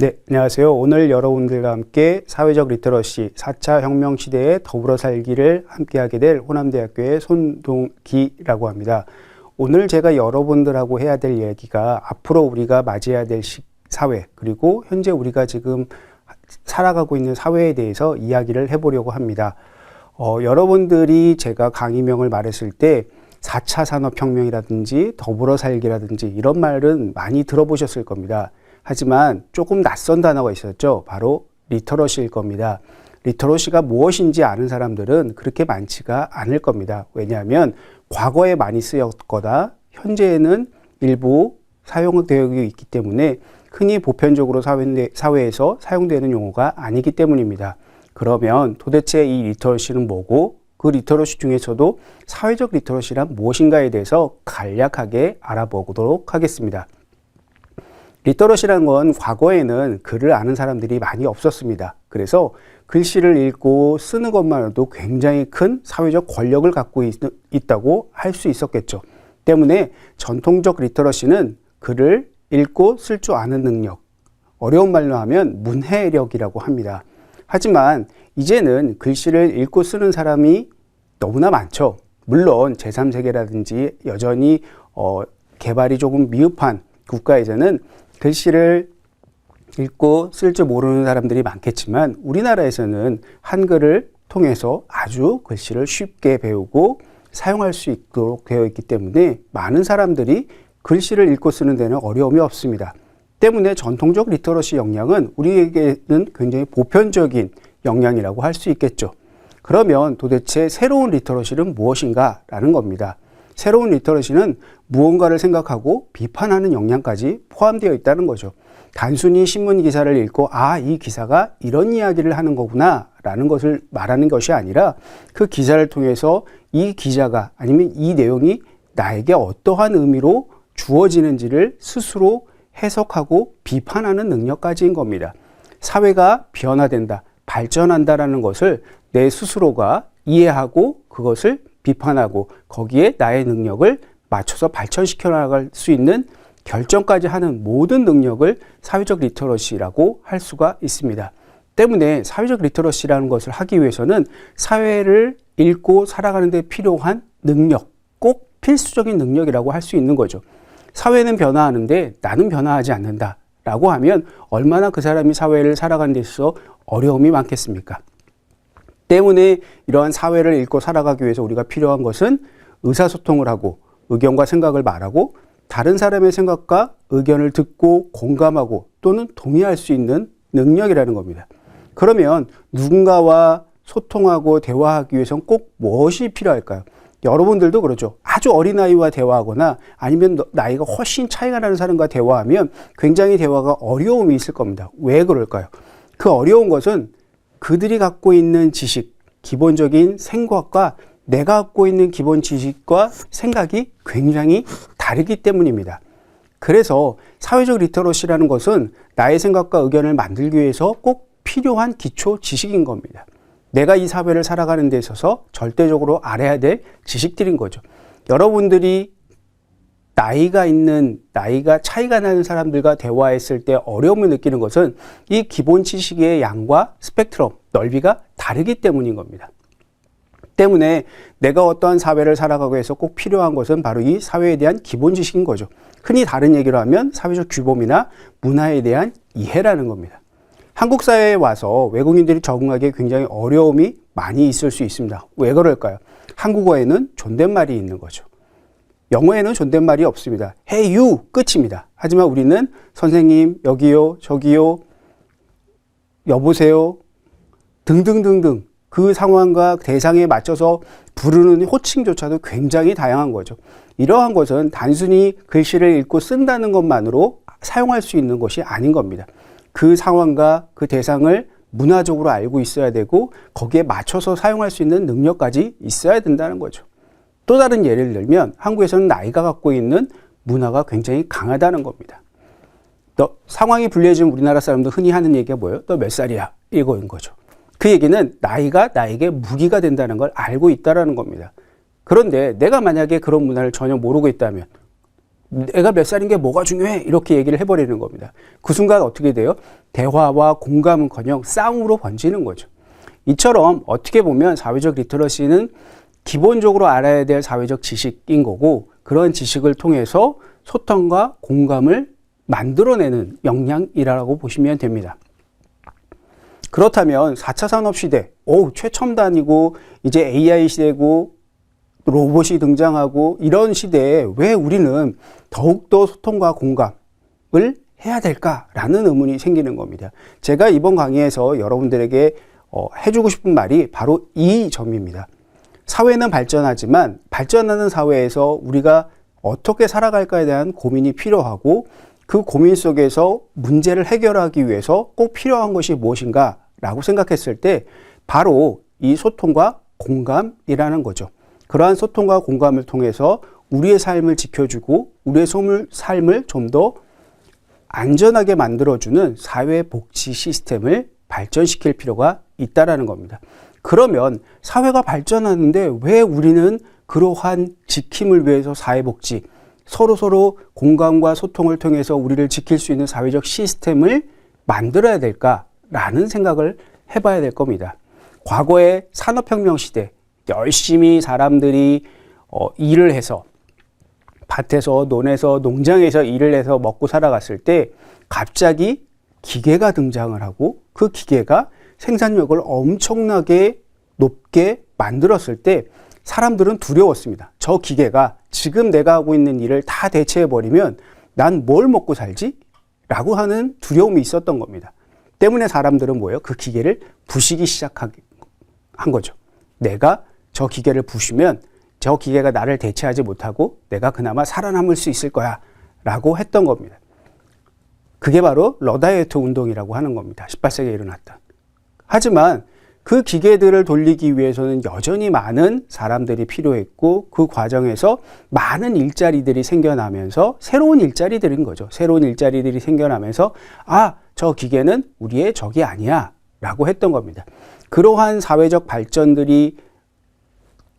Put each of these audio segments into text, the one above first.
네, 안녕하세요. 오늘 여러분들과 함께 사회적 리터러시 4차 혁명 시대의 더불어 살기를 함께하게 될 호남대학교의 손동기라고 합니다. 오늘 제가 여러분들하고 해야 될 얘기가 앞으로 우리가 맞이해야 될 사회, 그리고 현재 우리가 지금 살아가고 있는 사회에 대해서 이야기를 해보려고 합니다. 여러분들이 제가 강의명을 말했을 때 4차 산업혁명이라든지 더불어 살기라든지 이런 말은 많이 들어보셨을 겁니다. 하지만 조금 낯선 단어가 있었죠. 바로 리터러시일 겁니다. 리터러시가 무엇인지 아는 사람들은 그렇게 많지가 않을 겁니다. 왜냐하면 과거에 많이 쓰였거나 현재에는 일부 사용되고 있기 때문에 흔히 보편적으로 사회에서 사용되는 용어가 아니기 때문입니다. 그러면 도대체 이 리터러시는 뭐고, 그 리터러시 중에서도 사회적 리터러시란 무엇인가에 대해서 간략하게 알아보도록 하겠습니다. 리터러시라는 건 과거에는 글을 아는 사람들이 많이 없었습니다. 그래서 글씨를 읽고 쓰는 것만으로도 굉장히 큰 사회적 권력을 갖고 있다고 할 수 있었겠죠. 때문에 전통적 리터러시는 글을 읽고 쓸 줄 아는 능력, 어려운 말로 하면 문해력이라고 합니다. 하지만 이제는 글씨를 읽고 쓰는 사람이 너무나 많죠. 물론 제3세계라든지 여전히 개발이 조금 미흡한 국가에서는 글씨를 읽고 쓸 줄 모르는 사람들이 많겠지만 우리나라에서는 한글을 통해서 아주 글씨를 쉽게 배우고 사용할 수 있도록 되어 있기 때문에 많은 사람들이 글씨를 읽고 쓰는 데는 어려움이 없습니다. 때문에 전통적 리터러시 역량은 우리에게는 굉장히 보편적인 역량이라고 할 수 있겠죠. 그러면 도대체 새로운 리터러시는 무엇인가 라는 겁니다. 새로운 리터러시는 무언가를 생각하고 비판하는 역량까지 포함되어 있다는 거죠. 단순히 신문 기사를 읽고 이 기사가 이런 이야기를 하는 거구나 라는 것을 말하는 것이 아니라 그 기사를 통해서 이 기자가 아니면 이 내용이 나에게 어떠한 의미로 주어지는지를 스스로 해석하고 비판하는 능력까지인 겁니다. 사회가 변화된다, 발전한다라는 것을 내 스스로가 이해하고 그것을 비판하고 거기에 나의 능력을 맞춰서 발전시켜 나갈 수 있는 결정까지 하는 모든 능력을 사회적 리터러시라고 할 수가 있습니다. 때문에 사회적 리터러시라는 것을 하기 위해서는 사회를 읽고 살아가는 데 필요한 능력, 꼭 필수적인 능력이라고 할 수 있는 거죠. 사회는 변화하는데 나는 변화하지 않는다라고 하면 얼마나 그 사람이 사회를 살아가는 데 있어서 어려움이 많겠습니까? 때문에 이러한 사회를 읽고 살아가기 위해서 우리가 필요한 것은 의사소통을 하고 의견과 생각을 말하고 다른 사람의 생각과 의견을 듣고 공감하고 또는 동의할 수 있는 능력이라는 겁니다. 그러면 누군가와 소통하고 대화하기 위해서는 꼭 무엇이 필요할까요? 여러분들도 그렇죠. 아주 어린아이와 대화하거나 아니면 나이가 훨씬 차이가 나는 사람과 대화하면 굉장히 대화가 어려움이 있을 겁니다. 왜 그럴까요? 그 어려운 것은 그들이 갖고 있는 지식, 기본적인 생각과 내가 갖고 있는 기본 지식과 생각이 굉장히 다르기 때문입니다. 그래서 사회적 리터러시라는 것은 나의 생각과 의견을 만들기 위해서 꼭 필요한 기초 지식인 겁니다. 내가 이 사회를 살아가는 데 있어서 절대적으로 알아야 될 지식들인 거죠. 여러분들이 나이가 차이가 나는 사람들과 대화했을 때 어려움을 느끼는 것은 이 기본 지식의 양과 스펙트럼, 넓이가 다르기 때문인 겁니다. 때문에 내가 어떠한 사회를 살아가고 해서 꼭 필요한 것은 바로 이 사회에 대한 기본 지식인 거죠. 흔히 다른 얘기로 하면 사회적 규범이나 문화에 대한 이해라는 겁니다. 한국 사회에 와서 외국인들이 적응하기에 굉장히 어려움이 많이 있을 수 있습니다. 왜 그럴까요? 한국어에는 존댓말이 있는 거죠. 영어에는 존댓말이 없습니다. Hey you 끝입니다. 하지만 우리는 선생님, 여기요, 저기요, 여보세요 등등등등 그 상황과 대상에 맞춰서 부르는 호칭조차도 굉장히 다양한 거죠. 이러한 것은 단순히 글씨를 읽고 쓴다는 것만으로 사용할 수 있는 것이 아닌 겁니다. 그 상황과 그 대상을 문화적으로 알고 있어야 되고 거기에 맞춰서 사용할 수 있는 능력까지 있어야 된다는 거죠. 또 다른 예를 들면 한국에서는 나이가 갖고 있는 문화가 굉장히 강하다는 겁니다. 상황이 불리해지면 우리나라 사람들 흔히 하는 얘기가 뭐예요? 너 몇 살이야? 이거인 거죠. 그 얘기는 나이가 나에게 무기가 된다는 걸 알고 있다는 겁니다. 그런데 내가 만약에 그런 문화를 전혀 모르고 있다면 내가 몇 살인 게 뭐가 중요해? 이렇게 얘기를 해버리는 겁니다. 그 순간 어떻게 돼요? 대화와 공감은커녕 싸움으로 번지는 거죠. 이처럼 어떻게 보면 사회적 리터러시는 기본적으로 알아야 될 사회적 지식인 거고, 그런 지식을 통해서 소통과 공감을 만들어내는 역량이라고 보시면 됩니다. 그렇다면 4차 산업시대, 최첨단이고 이제 AI 시대고 로봇이 등장하고 이런 시대에 왜 우리는 더욱더 소통과 공감을 해야 될까라는 의문이 생기는 겁니다. 제가 이번 강의에서 여러분들에게 해주고 싶은 말이 바로 이 점입니다. 사회는 발전하지만 발전하는 사회에서 우리가 어떻게 살아갈까에 대한 고민이 필요하고, 그 고민 속에서 문제를 해결하기 위해서 꼭 필요한 것이 무엇인가 라고 생각했을 때 바로 이 소통과 공감이라는 거죠. 그러한 소통과 공감을 통해서 우리의 삶을 지켜주고 우리의 삶을 좀 더 안전하게 만들어주는 사회복지 시스템을 발전시킬 필요가 있다는 겁니다. 그러면 사회가 발전하는데 왜 우리는 그러한 지킴을 위해서 사회복지, 서로 공감과 소통을 통해서 우리를 지킬 수 있는 사회적 시스템을 만들어야 될까라는 생각을 해봐야 될 겁니다. 과거의 산업혁명 시대, 열심히 사람들이 일을 해서 밭에서, 논에서, 농장에서 일을 해서 먹고 살아갔을 때 갑자기 기계가 등장을 하고, 그 기계가 생산력을 엄청나게 높게 만들었을 때 사람들은 두려웠습니다. 저 기계가 지금 내가 하고 있는 일을 다 대체해버리면 난 뭘 먹고 살지? 라고 하는 두려움이 있었던 겁니다. 때문에 사람들은 뭐예요? 그 기계를 부시기 시작한 거죠. 내가 저 기계를 부시면 저 기계가 나를 대체하지 못하고 내가 그나마 살아남을 수 있을 거야 라고 했던 겁니다. 그게 바로 러다이어트 운동이라고 하는 겁니다. 18세기에 일어났던. 하지만 그 기계들을 돌리기 위해서는 여전히 많은 사람들이 필요했고, 그 과정에서 많은 일자리들이 생겨나면서 새로운 일자리들인 거죠. 새로운 일자리들이 생겨나면서 저 기계는 우리의 적이 아니야 라고 했던 겁니다. 그러한 사회적 발전들이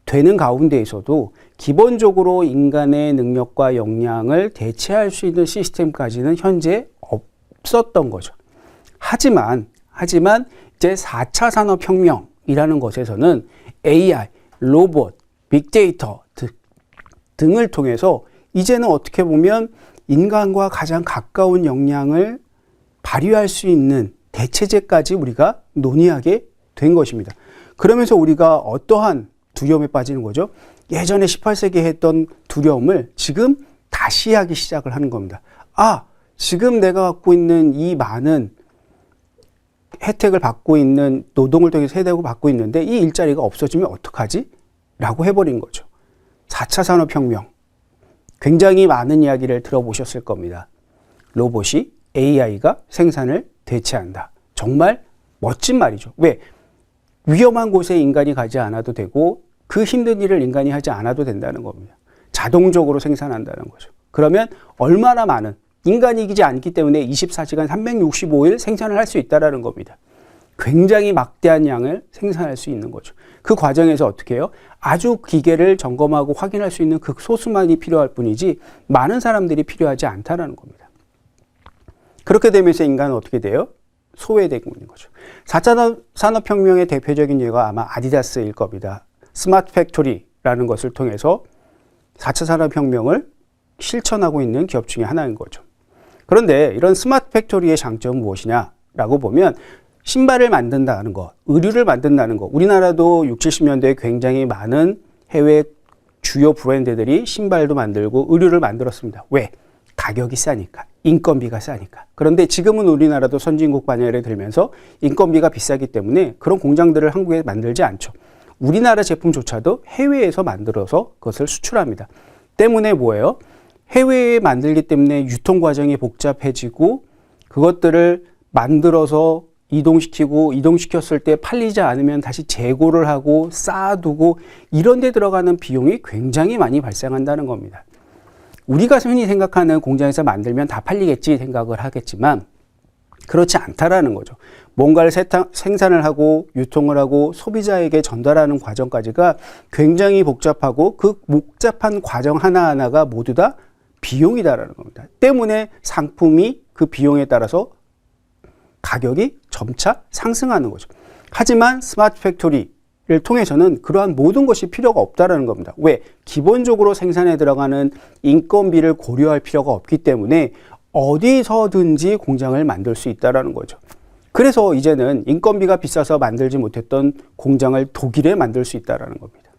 되는 가운데에서도 기본적으로 인간의 능력과 역량을 대체할 수 있는 시스템까지는 현재 없었던 거죠. 하지만 이제 4차 산업혁명이라는 것에서는 AI, 로봇, 빅데이터 등을 통해서 이제는 어떻게 보면 인간과 가장 가까운 역량을 발휘할 수 있는 대체제까지 우리가 논의하게 된 것입니다. 그러면서 우리가 어떠한 두려움에 빠지는 거죠? 예전에 18세기에 했던 두려움을 지금 다시 하기 시작을 하는 겁니다. 지금 내가 갖고 있는 이 많은 혜택을 받고 있는, 노동을 통해서 혜택을 받고 있는데 이 일자리가 없어지면 어떡하지? 라고 해버린 거죠. 4차 산업혁명. 굉장히 많은 이야기를 들어보셨을 겁니다. 로봇이, AI가 생산을 대체한다. 정말 멋진 말이죠. 왜? 위험한 곳에 인간이 가지 않아도 되고 그 힘든 일을 인간이 하지 않아도 된다는 겁니다. 자동적으로 생산한다는 거죠. 그러면 얼마나 많은, 인간이 이기지 않기 때문에 24시간 365일 생산을 할 수 있다는 겁니다. 굉장히 막대한 양을 생산할 수 있는 거죠. 그 과정에서 어떻게 해요? 아주 기계를 점검하고 확인할 수 있는 극소수만이 필요할 뿐이지 많은 사람들이 필요하지 않다는 겁니다. 그렇게 되면서 인간은 어떻게 돼요? 소외되고 있는 거죠. 4차 산업혁명의 대표적인 예가 아마 아디다스일 겁니다. 스마트 팩토리라는 것을 통해서 4차 산업혁명을 실천하고 있는 기업 중에 하나인 거죠. 그런데 이런 스마트 팩토리의 장점은 무엇이냐라고 보면 신발을 만든다는 것, 의류를 만든다는 것. 우리나라도 60, 70년대에 굉장히 많은 해외 주요 브랜드들이 신발도 만들고 의류를 만들었습니다. 왜? 가격이 싸니까. 인건비가 싸니까. 그런데 지금은 우리나라도 선진국 반열에 들면서 인건비가 비싸기 때문에 그런 공장들을 한국에 만들지 않죠. 우리나라 제품조차도 해외에서 만들어서 그것을 수출합니다. 때문에 뭐예요? 해외에 만들기 때문에 유통 과정이 복잡해지고 그것들을 만들어서 이동시켰을 때 팔리지 않으면 다시 재고를 하고 쌓아두고 이런 데 들어가는 비용이 굉장히 많이 발생한다는 겁니다. 우리가 흔히 생각하는 공장에서 만들면 다 팔리겠지 생각을 하겠지만 그렇지 않다라는 거죠. 뭔가를 생산을 하고 유통을 하고 소비자에게 전달하는 과정까지가 굉장히 복잡하고 그 복잡한 과정 하나하나가 모두 다 비용이다라는 겁니다. 때문에 상품이 그 비용에 따라서 가격이 점차 상승하는 거죠. 하지만 스마트 팩토리를 통해서는 그러한 모든 것이 필요가 없다라는 겁니다. 왜? 기본적으로 생산에 들어가는 인건비를 고려할 필요가 없기 때문에 어디서든지 공장을 만들 수 있다라는 거죠. 그래서 이제는 인건비가 비싸서 만들지 못했던 공장을 독일에 만들 수 있다라는 겁니다.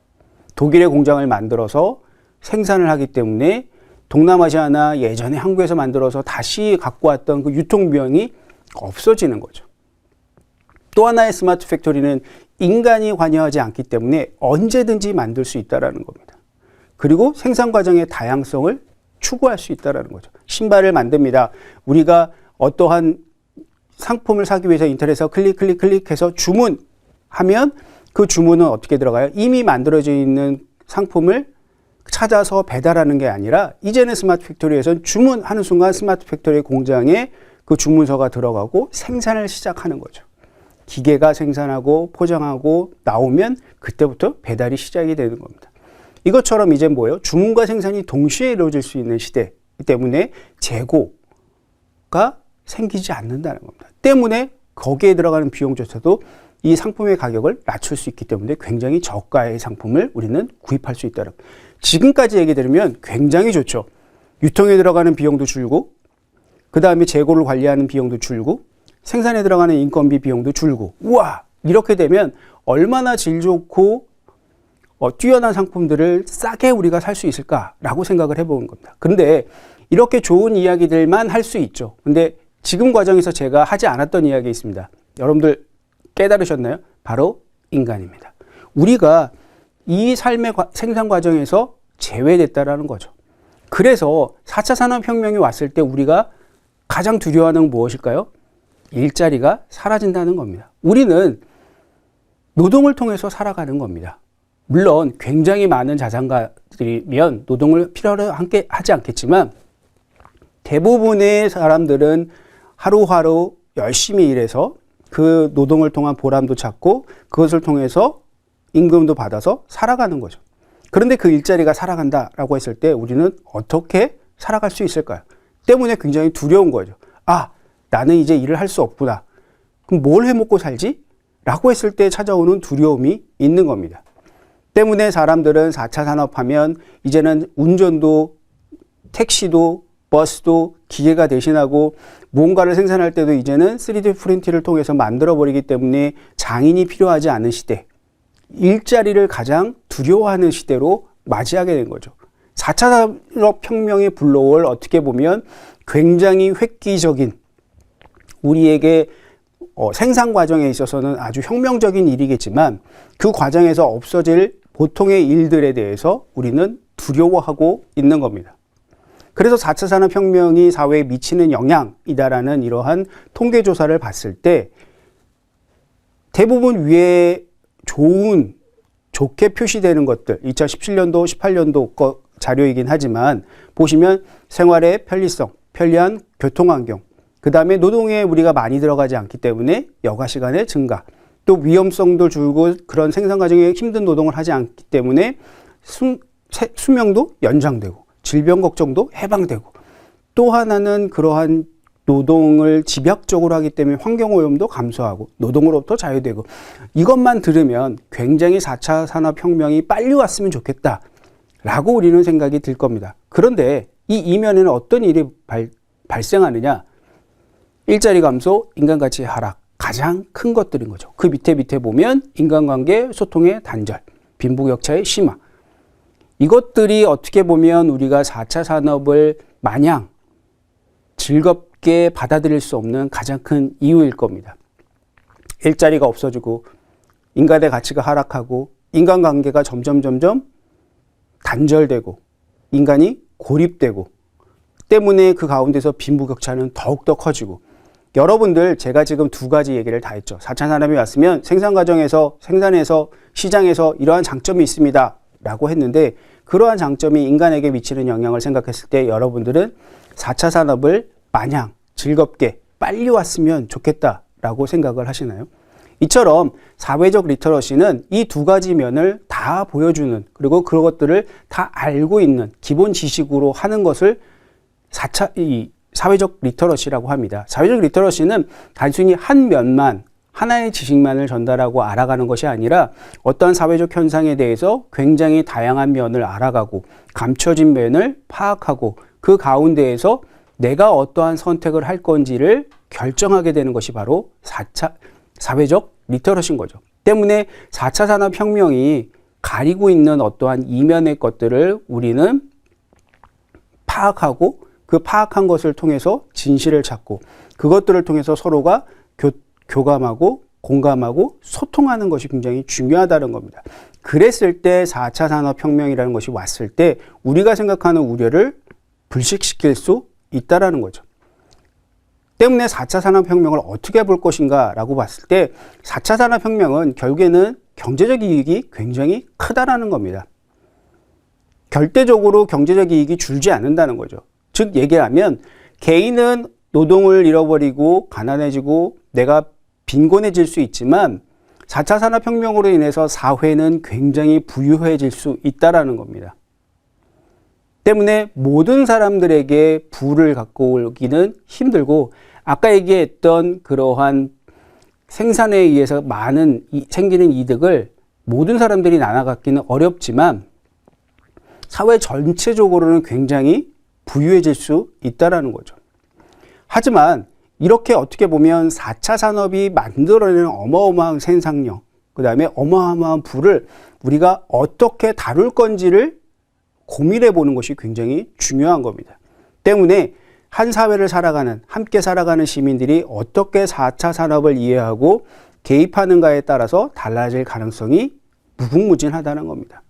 독일의 공장을 만들어서 생산을 하기 때문에 동남아시아나 예전에 한국에서 만들어서 다시 갖고 왔던 그 유통비용이 없어지는 거죠. 또 하나의 스마트 팩토리는 인간이 관여하지 않기 때문에 언제든지 만들 수 있다는 겁니다. 그리고 생산 과정의 다양성을 추구할 수 있다는 거죠. 신발을 만듭니다. 우리가 어떠한 상품을 사기 위해서 인터넷에서 클릭해서 주문하면 그 주문은 어떻게 들어가요? 이미 만들어져 있는 상품을 찾아서 배달하는 게 아니라 이제는 스마트 팩토리에서는 주문하는 순간 스마트 팩토리 공장에 그 주문서가 들어가고 생산을 시작하는 거죠. 기계가 생산하고 포장하고 나오면 그때부터 배달이 시작이 되는 겁니다. 이것처럼 이제 뭐예요? 주문과 생산이 동시에 이루어질 수 있는 시대이기 때문에 재고가 생기지 않는다는 겁니다. 때문에 거기에 들어가는 비용조차도 이 상품의 가격을 낮출 수 있기 때문에 굉장히 저가의 상품을 우리는 구입할 수 있다는 겁니다. 지금까지 얘기 들으면 굉장히 좋죠. 유통에 들어가는 비용도 줄고 그 다음에 재고를 관리하는 비용도 줄고 생산에 들어가는 인건비 비용도 줄고 우와 이렇게 되면 얼마나 질 좋고 뛰어난 상품들을 싸게 우리가 살 수 있을까라고 생각을 해보는 겁니다. 그런데 이렇게 좋은 이야기들만 할 수 있죠. 근데 지금 과정에서 제가 하지 않았던 이야기 있습니다. 여러분들 깨달으셨나요? 바로 인간입니다. 우리가 이 삶의 생산 과정에서 제외됐다라는 거죠. 그래서 4차 산업혁명이 왔을 때 우리가 가장 두려워하는 건 무엇일까요? 일자리가 사라진다는 겁니다. 우리는 노동을 통해서 살아가는 겁니다. 물론 굉장히 많은 자산가들이면 노동을 필요로 하지 않겠지만 대부분의 사람들은 하루하루 열심히 일해서 그 노동을 통한 보람도 찾고 그것을 통해서 임금도 받아서 살아가는 거죠. 그런데 그 일자리가 살아간다라고 했을 때 우리는 어떻게 살아갈 수 있을까요? 때문에 굉장히 두려운 거죠. 아, 나는 이제 일을 할 수 없구나. 그럼 뭘 해먹고 살지? 라고 했을 때 찾아오는 두려움이 있는 겁니다. 때문에 사람들은 4차 산업하면 이제는 운전도 택시도 버스도 기계가 대신하고 무언가를 생산할 때도 이제는 3D 프린팅을 통해서 만들어버리기 때문에 장인이 필요하지 않은 시대, 일자리를 가장 두려워하는 시대로 맞이하게 된 거죠. 4차 산업혁명이 불러올 어떻게 보면 굉장히 획기적인 우리에게 생산 과정에 있어서는 아주 혁명적인 일이겠지만 그 과정에서 없어질 보통의 일들에 대해서 우리는 두려워하고 있는 겁니다. 그래서 4차 산업혁명이 사회에 미치는 영향이다라는 이러한 통계조사를 봤을 때 대부분 위에 좋게 표시되는 것들 2017년도, 18년도 거 자료이긴 하지만 보시면 생활의 편리성, 편리한 교통환경, 그 다음에 노동에 우리가 많이 들어가지 않기 때문에 여가 시간의 증가, 또 위험성도 줄고 그런 생산 과정에 힘든 노동을 하지 않기 때문에 수명도 연장되고 질병 걱정도 해방되고 또 하나는 그러한 노동을 집약적으로 하기 때문에 환경오염도 감소하고 노동으로부터 자유되고 이것만 들으면 굉장히 4차 산업혁명이 빨리 왔으면 좋겠다라고 우리는 생각이 들 겁니다. 그런데 이 이면에는 어떤 일이 발생하느냐? 일자리 감소, 인간가치 하락 가장 큰 것들인 거죠. 그 밑에 보면 인간관계, 소통의 단절, 빈부격차의 심화 이것들이 어떻게 보면 우리가 4차 산업을 마냥 즐겁게 받아들일 수 없는 가장 큰 이유일 겁니다. 일자리가 없어지고 인간의 가치가 하락하고 인간관계가 점점 단절되고 인간이 고립되고 때문에 그 가운데서 빈부격차는 더욱더 커지고 여러분들 제가 지금 두 가지 얘기를 다 했죠. 4차 산업이 왔으면 생산 과정에서 생산에서 시장에서 이러한 장점이 있습니다 라고 했는데 그러한 장점이 인간에게 미치는 영향을 생각했을 때 여러분들은 4차 산업을 마냥 즐겁게 빨리 왔으면 좋겠다라고 생각을 하시나요? 이처럼 사회적 리터러시는 이 두 가지 면을 다 보여주는 그리고 그런 것들을 다 알고 있는 기본 지식으로 하는 것을 이 사회적 리터러시라고 합니다. 사회적 리터러시는 단순히 한 면만, 하나의 지식만을 전달하고 알아가는 것이 아니라 어떠한 사회적 현상에 대해서 굉장히 다양한 면을 알아가고 감춰진 면을 파악하고 그 가운데에서 내가 어떠한 선택을 할 건지를 결정하게 되는 것이 바로 4차 사회적 리터러시인 거죠. 때문에 4차 산업혁명이 가리고 있는 어떠한 이면의 것들을 우리는 파악하고 그 파악한 것을 통해서 진실을 찾고 그것들을 통해서 서로가 교감하고 공감하고 소통하는 것이 굉장히 중요하다는 겁니다. 그랬을 때 4차 산업혁명이라는 것이 왔을 때 우리가 생각하는 우려를 불식시킬 수 있다는 거죠. 때문에 4차 산업혁명을 어떻게 볼 것인가 라고 봤을 때 4차 산업혁명은 결국에는 경제적 이익이 굉장히 크다라는 겁니다. 절대적으로 경제적 이익이 줄지 않는다는 거죠. 즉 얘기하면 개인은 노동을 잃어버리고 가난해지고 내가 빈곤해질 수 있지만 4차 산업혁명으로 인해서 사회는 굉장히 부유해질 수 있다는 겁니다. 때문에 모든 사람들에게 부를 갖고 오기는 힘들고 아까 얘기했던 그러한 생산에 의해서 많은 생기는 이득을 모든 사람들이 나눠 갖기는 어렵지만 사회 전체적으로는 굉장히 부유해질 수 있다는 거죠. 하지만 이렇게 어떻게 보면 4차 산업이 만들어내는 어마어마한 생산력, 그 다음에 어마어마한 부를 우리가 어떻게 다룰 건지를 고민해 보는 것이 굉장히 중요한 겁니다. 때문에 한 사회를 살아가는, 함께 살아가는 시민들이 어떻게 4차 산업을 이해하고 개입하는가에 따라서 달라질 가능성이 무궁무진하다는 겁니다.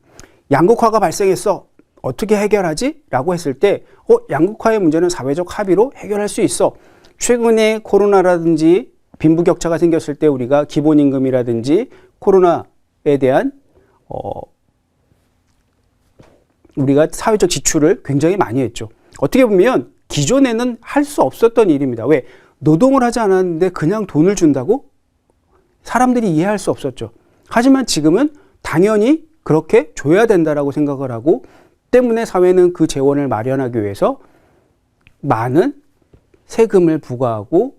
양극화가 발생했어. 어떻게 해결하지? 라고 했을 때 양극화의 문제는 사회적 합의로 해결할 수 있어. 최근에 코로나라든지 빈부격차가 생겼을 때 우리가 기본임금이라든지 코로나에 대한 우리가 사회적 지출을 굉장히 많이 했죠. 어떻게 보면 기존에는 할 수 없었던 일입니다. 왜? 노동을 하지 않았는데 그냥 돈을 준다고? 사람들이 이해할 수 없었죠. 하지만 지금은 당연히 그렇게 줘야 된다라고 생각을 하고 때문에 사회는 그 재원을 마련하기 위해서 많은 세금을 부과하고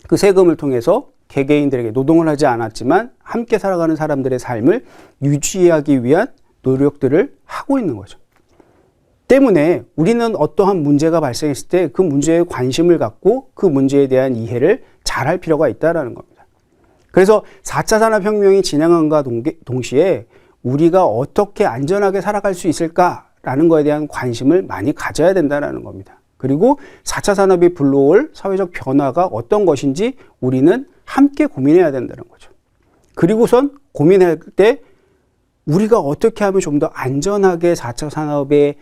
그 세금을 통해서 개개인들에게 노동을 하지 않았지만 함께 살아가는 사람들의 삶을 유지하기 위한 노력들을 하고 있는 거죠. 때문에 우리는 어떠한 문제가 발생했을 때 그 문제에 관심을 갖고 그 문제에 대한 이해를 잘할 필요가 있다는 겁니다. 그래서 4차 산업혁명이 진행함과 동시에 우리가 어떻게 안전하게 살아갈 수 있을까라는 것에 대한 관심을 많이 가져야 된다는 겁니다. 그리고 4차 산업이 불러올 사회적 변화가 어떤 것인지 우리는 함께 고민해야 된다는 거죠. 그리고선 고민할 때 우리가 어떻게 하면 좀 더 안전하게 4차 산업의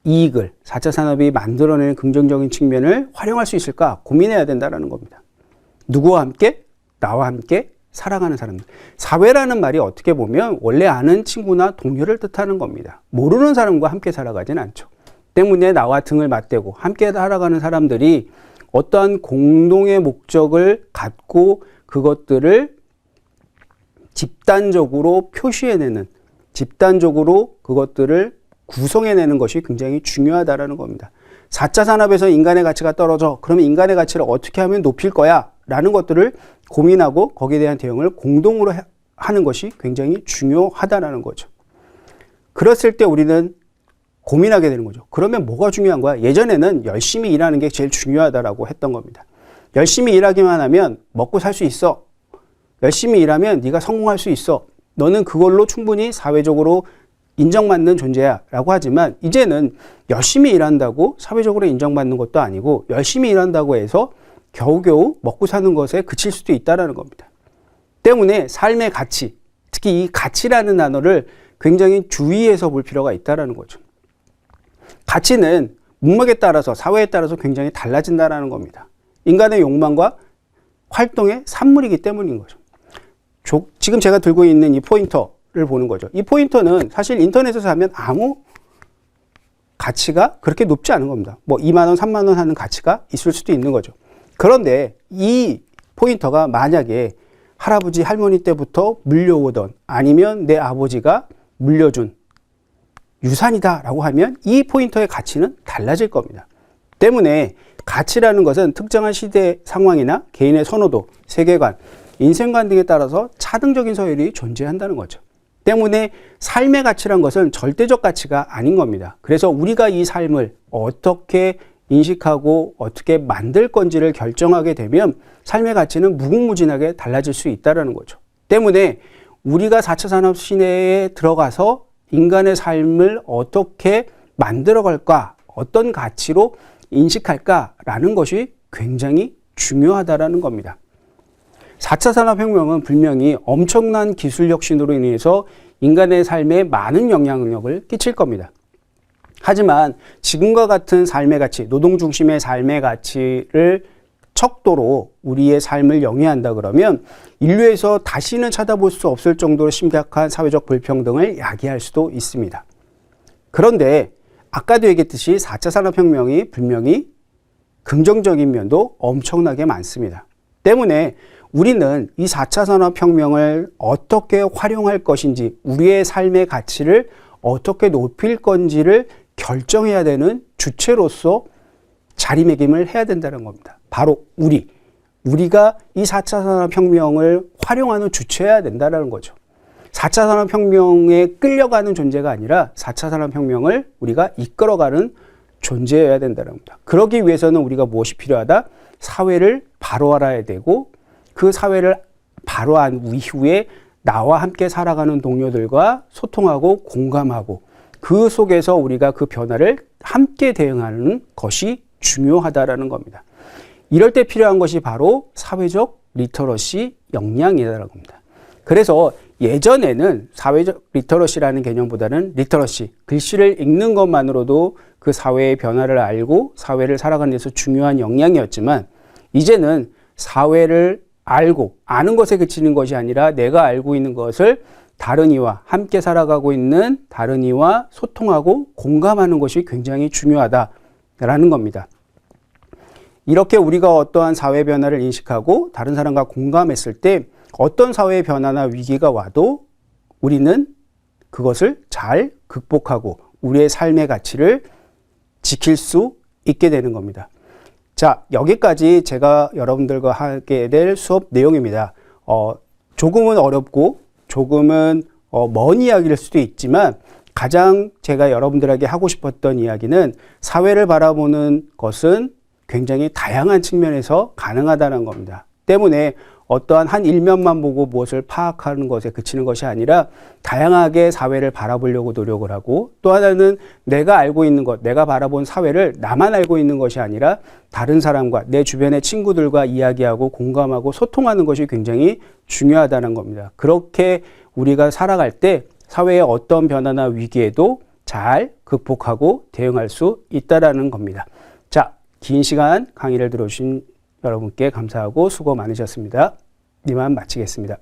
이익을 4차 산업이 만들어내는 긍정적인 측면을 활용할 수 있을까 고민해야 된다는 겁니다. 누구와 함께? 나와 함께 살아가는 사람들. 사회라는 말이 어떻게 보면 원래 아는 친구나 동료를 뜻하는 겁니다. 모르는 사람과 함께 살아가진 않죠. 때문에 나와 등을 맞대고 함께 살아가는 사람들이 어떠한 공동의 목적을 갖고 그것들을 집단적으로 표시해내는, 집단적으로 그것들을 구성해내는 것이 굉장히 중요하다는 겁니다. 4차 산업에서 인간의 가치가 떨어져. 그러면 인간의 가치를 어떻게 하면 높일 거야? 라는 것들을 고민하고 거기에 대한 대응을 공동으로 하는 것이 굉장히 중요하다는 거죠. 그랬을 때 우리는 고민하게 되는 거죠. 그러면 뭐가 중요한 거야? 예전에는 열심히 일하는 게 제일 중요하다라고 했던 겁니다. 열심히 일하기만 하면 먹고 살 수 있어. 열심히 일하면 네가 성공할 수 있어. 너는 그걸로 충분히 사회적으로 인정받는 존재야 라고 하지만 이제는 열심히 일한다고 사회적으로 인정받는 것도 아니고 열심히 일한다고 해서 겨우겨우 먹고 사는 것에 그칠 수도 있다는 겁니다. 때문에 삶의 가치, 특히 이 가치라는 단어를 굉장히 주의해서 볼 필요가 있다는 거죠. 가치는 문맥에 따라서 사회에 따라서 굉장히 달라진다는 겁니다. 인간의 욕망과 활동의 산물이기 때문인 거죠. 지금 제가 들고 있는 이 포인터를 보는 거죠. 이 포인터는 사실 인터넷에서 하면 아무 가치가 그렇게 높지 않은 겁니다. 뭐 2만 원, 3만 원 하는 가치가 있을 수도 있는 거죠. 그런데 이 포인터가 만약에 할아버지, 할머니 때부터 물려오던 아니면 내 아버지가 물려준 유산이다라고 하면 이 포인터의 가치는 달라질 겁니다. 때문에 가치라는 것은 특정한 시대 상황이나 개인의 선호도, 세계관, 인생관 등에 따라서 차등적인 서열이 존재한다는 거죠. 때문에 삶의 가치란 것은 절대적 가치가 아닌 겁니다. 그래서 우리가 이 삶을 어떻게 인식하고 어떻게 만들 건지를 결정하게 되면 삶의 가치는 무궁무진하게 달라질 수 있다는 거죠. 때문에 우리가 4차 산업 시대에 들어가서 인간의 삶을 어떻게 만들어갈까, 어떤 가치로 인식할까라는 것이 굉장히 중요하다는 겁니다. 4차 산업혁명은 분명히 엄청난 기술 혁신으로 인해서 인간의 삶에 많은 영향력을 끼칠 겁니다. 하지만 지금과 같은 삶의 가치, 노동 중심의 삶의 가치를 척도로 우리의 삶을 영위한다 그러면 인류에서 다시는 찾아볼 수 없을 정도로 심각한 사회적 불평등을 야기할 수도 있습니다. 그런데 아까도 얘기했듯이 4차 산업혁명이 분명히 긍정적인 면도 엄청나게 많습니다. 때문에 우리는 이 4차 산업혁명을 어떻게 활용할 것인지, 우리의 삶의 가치를 어떻게 높일 건지를 결정해야 되는 주체로서 자리매김을 해야 된다는 겁니다. 바로 우리가 이 4차 산업혁명을 활용하는 주체여야 된다는 거죠. 4차 산업혁명에 끌려가는 존재가 아니라 4차 산업혁명을 우리가 이끌어가는 존재여야 된다는 겁니다. 그러기 위해서는 우리가 무엇이 필요하다? 사회를 바로 알아야 되고, 그 사회를 바로 한 이후에 나와 함께 살아가는 동료들과 소통하고 공감하고 그 속에서 우리가 그 변화를 함께 대응하는 것이 중요하다라는 겁니다. 이럴 때 필요한 것이 바로 사회적 리터러시 역량이라는 겁니다. 그래서 예전에는 사회적 리터러시라는 개념보다는 리터러시, 글씨를 읽는 것만으로도 그 사회의 변화를 알고 사회를 살아가는 데서 중요한 역량이었지만, 이제는 사회를 알고 아는 것에 그치는 것이 아니라 내가 알고 있는 것을 다른 이와 함께 살아가고 있는 다른 이와 소통하고 공감하는 것이 굉장히 중요하다라는 겁니다. 이렇게 우리가 어떠한 사회 변화를 인식하고 다른 사람과 공감했을 때 어떤 사회 변화나 위기가 와도 우리는 그것을 잘 극복하고 우리의 삶의 가치를 지킬 수 있게 되는 겁니다. 자, 여기까지 제가 여러분들과 하게 될 수업 내용입니다. 조금은 어렵고 조금은 먼 이야기일 수도 있지만, 가장 제가 여러분들에게 하고 싶었던 이야기는 사회를 바라보는 것은 굉장히 다양한 측면에서 가능하다는 겁니다. 때문에 어떠한 한 일면만 보고 무엇을 파악하는 것에 그치는 것이 아니라 다양하게 사회를 바라보려고 노력을 하고, 또 하나는 내가 알고 있는 것, 내가 바라본 사회를 나만 알고 있는 것이 아니라 다른 사람과 내 주변의 친구들과 이야기하고 공감하고 소통하는 것이 굉장히 중요하다는 겁니다. 그렇게 우리가 살아갈 때 사회의 어떤 변화나 위기에도 잘 극복하고 대응할 수 있다는 겁니다. 자, 긴 시간 강의를 들어주신 여러분께 감사하고 수고 많으셨습니다. 이만 마치겠습니다.